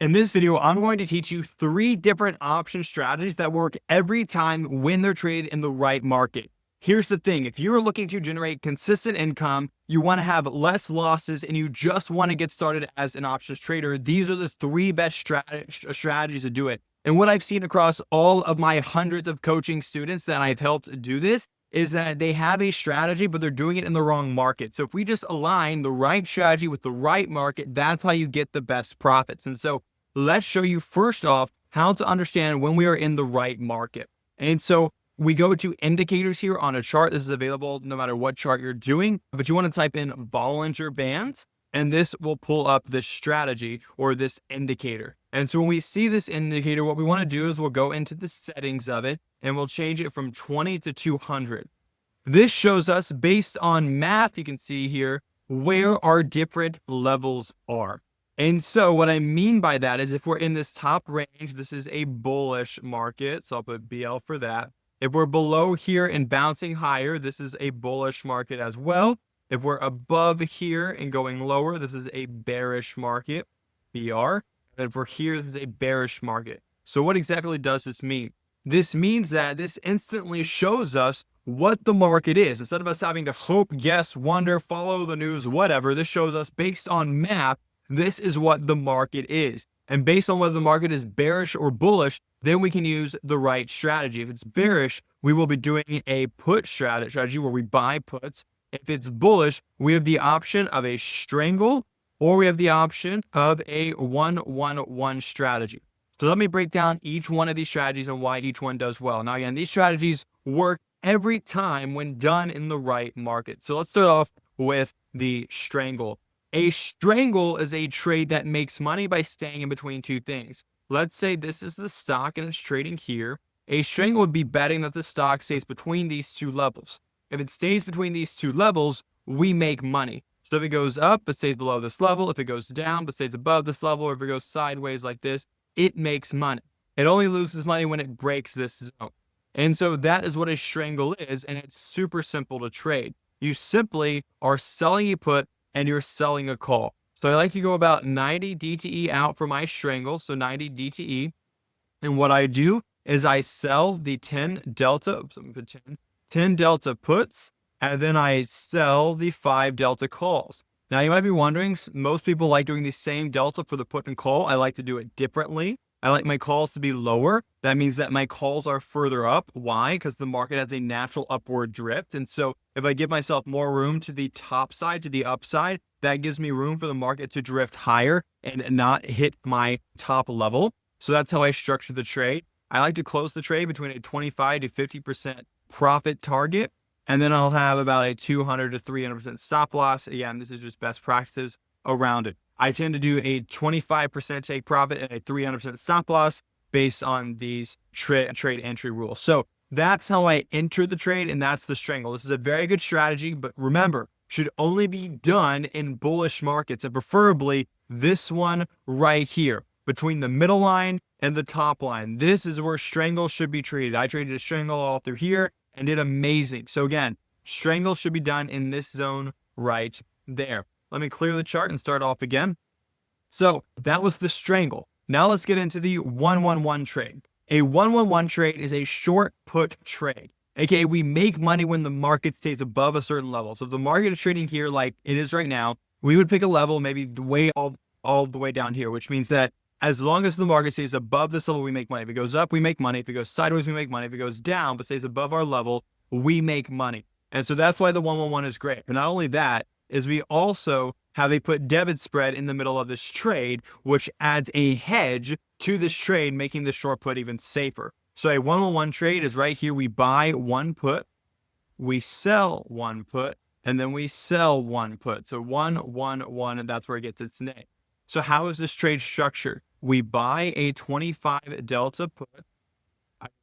In this video, I'm going to teach you 3 different option strategies that work every time when they're traded in the right market. Here's the thing. If you're looking to generate consistent income, you want to have less losses, and you just want to get started as an options trader, these are the 3 best strategies to do it. And what I've seen across all of my hundreds of coaching students that I've helped do this is that they have a strategy, but they're doing it in the wrong market. So if we just align the right strategy with the right market, that's how you get the best profits. And so let's show you first off how to understand when we are in the right market. And so we go to indicators here on a chart. This is available no matter what chart you're doing, but you want to type in Bollinger Bands, and this will pull up this strategy or this indicator. And so when we see this indicator, what we want to do is we'll go into the settings of it and we'll change it from 20 to 200. This shows us based on math, you can see here, where our different levels are. And so what I mean by that is if we're in this top range, this is a bullish market. So I'll put BL for that. If we're below here and bouncing higher, this is a bullish market as well. If we're above here and going lower, this is a bearish market, BR. And if we're here, this is a bearish market. So what exactly does this mean? This means that this instantly shows us what the market is. Instead of us having to hope, guess, wonder, follow the news, whatever, this shows us based on math, this is what the market is. And based on whether the market is bearish or bullish, then we can use the right strategy. If it's bearish, we will be doing a put strategy where we buy puts. If it's bullish, we have the option of a strangle, or we have the option of a 1-1-1 strategy. So let me break down each one of these strategies and why each one does well. Now, again, these strategies work every time when done in the right market. So let's start off with the strangle. A strangle is a trade that makes money by staying in between two things. Let's say this is the stock and it's trading here. A strangle would be betting that the stock stays between these two levels. If it stays between these two levels, we make money. So if it goes up, but stays below this level. If it goes down, but stays above this level, or if it goes sideways like this, it makes money. It only loses money when it breaks this zone. And so that is what a strangle is, and it's super simple to trade. You simply are selling a put and you're selling a call. So I like to go about 90 DTE out for my strangle, so 90 DTE. And what I do is I sell the 10 delta, oops, I'm gonna put 10 delta puts, and then I sell the 5 delta calls. Now you might be wondering, most people like doing the same delta for the put and call. I like to do it differently. I like my calls to be lower. That means that my calls are further up. Why? Because the market has a natural upward drift. And so if I give myself more room to the top side, to the upside, that gives me room for the market to drift higher and not hit my top level. So that's how I structure the trade. I like to close the trade between a 25 to 50% profit target. And then I'll have about a 200 to 300% stop loss. Again, this is just best practices around it. I tend to do a 25% take profit and a 300% stop loss based on these trade entry rules. So that's how I enter the trade, and that's the strangle. This is a very good strategy, but remember, should only be done in bullish markets, and preferably this one right here between the middle line and the top line. This is where strangle should be treated. I traded a strangle all through here and did amazing. So again, strangle should be done in this zone right there. Let me clear the chart and start off again. So that was the strangle. Now let's get into the 1-1-1 trade. A 1-1-1 trade is a short put trade. AKA we make money when the market stays above a certain level. So if the market is trading here like it is right now, we would pick a level maybe all the way down here, which means that as long as the market stays above this level, we make money. If it goes up, we make money. If it goes sideways, we make money. If it goes down but stays above our level, we make money. And so that's why the 1-1-1 is great. But not only that, is we also have a put debit spread in the middle of this trade, which adds a hedge to this trade, making the short put even safer. So a 1-1-1 trade is right here. We buy one put, we sell one put, and then we sell one put. So 1-1-1, and that's where it gets its name. So how is this trade structured? We buy a 25 delta put.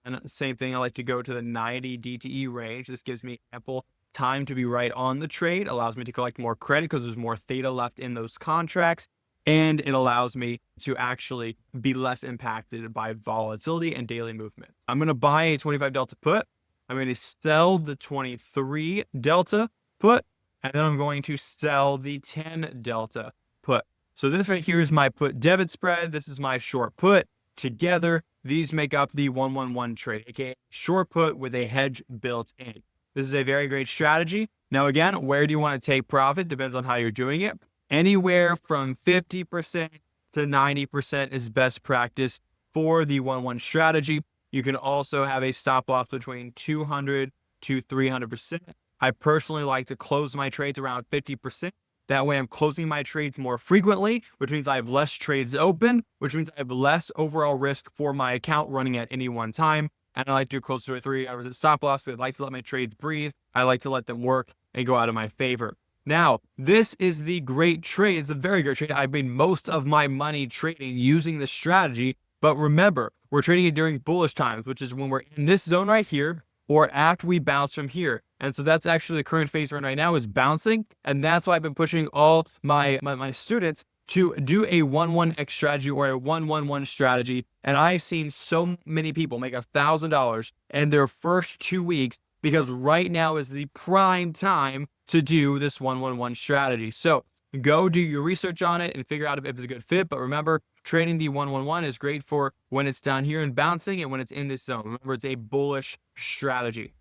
And same thing, I like to go to the 90 DTE range. This gives me ample time to be right on the trade, allows me to collect more credit because there's more theta left in those contracts, and it allows me to actually be less impacted by volatility and daily movement. I'm going to buy a 25 delta put. I'm going to sell the 23 delta put, and then I'm going to sell the 10 delta put. So this right here is my put debit spread. This is my short put. Together, these make up the 111 trade, aka short put with a hedge built in. This is a very great strategy. Now, again, where do you want to take profit? Depends on how you're doing it. Anywhere from 50% to 90% is best practice for the 1-1 strategy. You can also have a stop loss between 200 to 300%. I personally like to close my trades around 50%. That way I'm closing my trades more frequently, which means I have less trades open, which means I have less overall risk for my account running at any one time. And I like to do close to a 3 hours of stop loss. I like to let my trades breathe. I like to let them work and go out of my favor. Now, this is the great trade. It's a very great trade. I've made most of my money trading using this strategy. But remember, we're trading it during bullish times, which is when we're in this zone right here or after we bounce from here. And so that's actually the current phase we're in right now, is bouncing. And that's why I've been pushing all my students to do a 1-1x strategy or a 1-1-1 strategy. And I've seen so many people make $1,000 in their first 2 weeks, because right now is the prime time to do this 1-1-1 strategy. So go do your research on it and figure out if it's a good fit. But remember, trading the 1-1-1 is great for when it's down here and bouncing and when it's in this zone. Remember, it's a bullish strategy.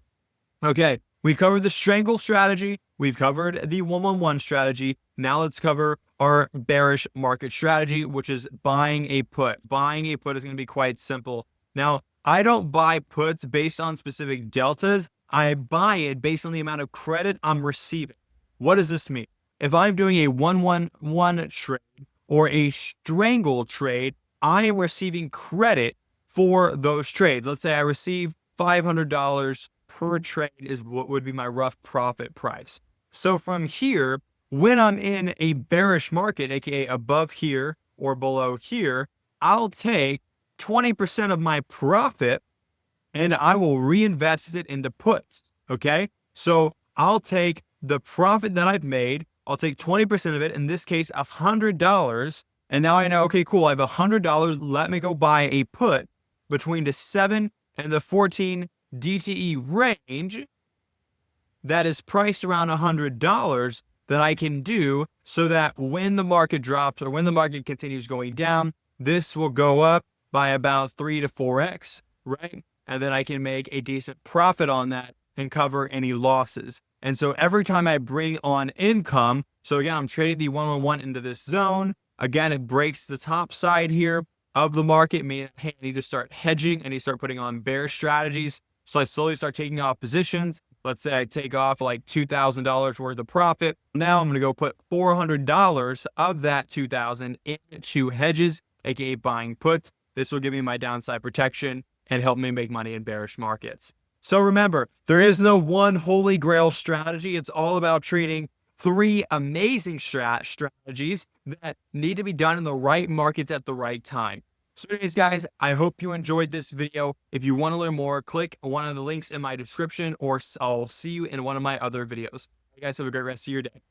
Okay, we've covered the strangle strategy. We've covered the 1-1-1 strategy. Now let's cover our bearish market strategy, which is buying a put. Buying a put is going to be quite simple. Now, I don't buy puts based on specific deltas. I buy it based on the amount of credit I'm receiving. What does this mean? If I'm doing a 1-1-1 trade or a strangle trade, I am receiving credit for those trades. Let's say I receive $500 per trade is what would be my rough profit price. So from here, when I'm in a bearish market, aka above here or below here, I'll take 20% of my profit and I will reinvest it into puts. Okay, so I'll take the profit that I've made, I'll take 20% of it, in this case $100, and now I know, okay, cool, I have $100. Let me go buy a put between the 7 and the 14 DTE range that is priced around $100 that I can do, so that when the market drops or when the market continues going down, this will go up by about 3 to 4x, right? And then I can make a decent profit on that and cover any losses. And so every time I bring on income, so again, I'm trading the 1-1-1 into this zone. Again, it breaks the top side here of the market, meaning, hey, I need to start hedging. I need to start putting on bear strategies. So I slowly start taking off positions. Let's say I take off like $2,000 worth of profit. Now I'm going to go put $400 of that $2,000 into hedges, aka buying puts. This will give me my downside protection and help me make money in bearish markets. So remember, there is no one holy grail strategy. It's all about trading 3 amazing strategies that need to be done in the right markets at the right time. So anyways, guys, I hope you enjoyed this video. If you want to learn more, click one of the links in my description, or I'll see you in one of my other videos. You guys have a great rest of your day.